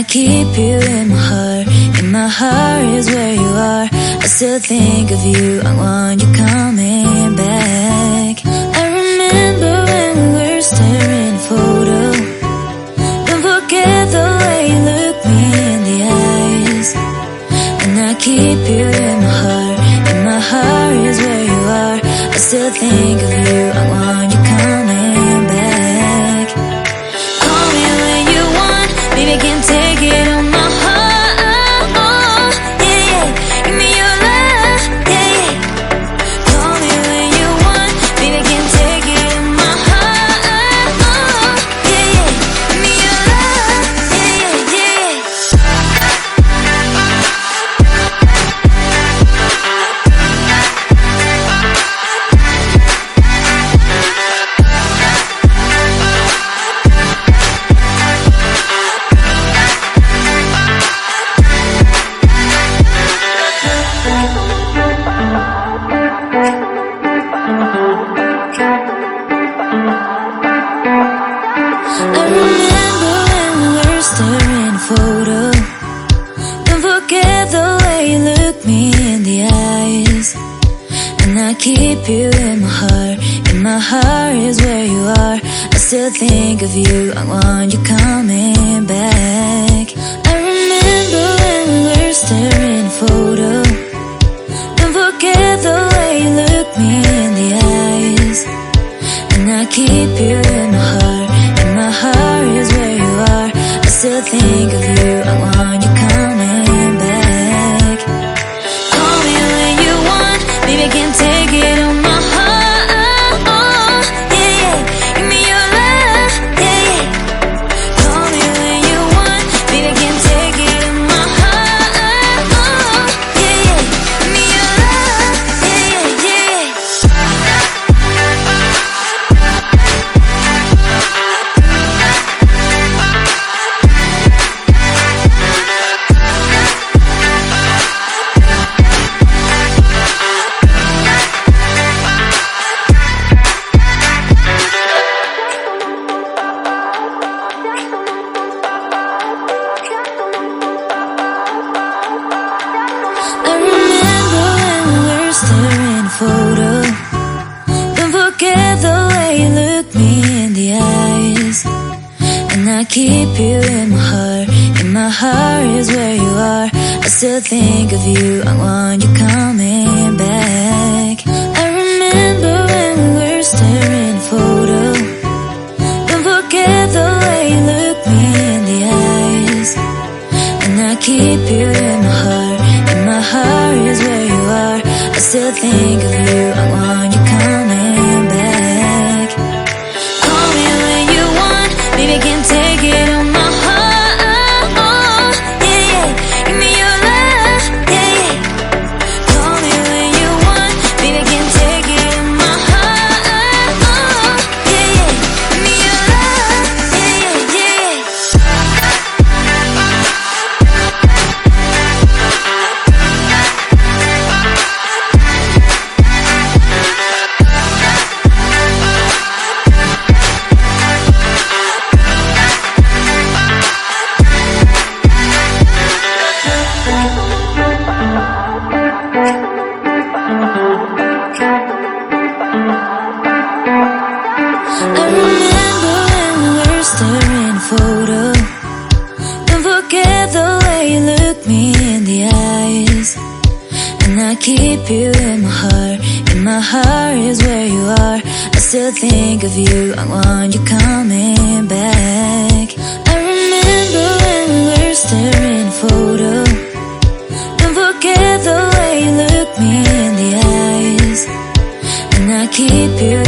keep you in my heart. In my heart is where you are. I still think of you, I want you coming back. I remember when we were staring at a photo. Don't forget the way you look me in the eyes. And I keep you in my heart. In my heart is where you are. I still think of you, I want you coming back. Call me when you want, baby, I can take it on my heart. Yeah, yeah, give me your love, yeah, yeah. Call me when you want, baby, I can take it on my heart. Yeah, yeah, give me your love, yeah, yeah, yeah. I remember when we were staring at a photo. Don't forget the way you look me in the eyes. And I keep you in my heart. In my heart is where you are. I still think of you, I want you coming back. I remember when we were staring at a photo. Don't forget the way you look me in the eyes. And I keep you in my heart. In my heart is where you are. I still think of you, I want you coming back. Call me when you want, baby, I can take it on my heart. Yeah, yeah, give me your love, yeah, yeah. Call me when you want, baby, I can take it on my heart. Yeah, yeah, give me your love, yeah, yeah, yeah. I remember when we were staring at a photo. Don't forget the way you look me in the eyes. And I keep you in my heart. In my heart is where you are. I still think of you, I want you coming back. I remember when we were staring at a photo. Don't forget the way you look me in the eyes. And I keep you in my heart. In my heart is where you are. I still think of you, I want you coming back. Call me when you want, baby, I can take it on my heart. Yeah, yeah, give me your love, yeah, yeah. Call me when you want, baby, I can take it on my heart. Yeah, yeah, give me your love, yeah, yeah, yeah. I remember when we were staring at a photo. Don't forget the way you look me in the eyes. And I keep you in my heart. In my heart is where you are. I still think of you, I want you coming back. I remember when we were staring at a photo. Don't forget the way you look me in the eyes. And I keep you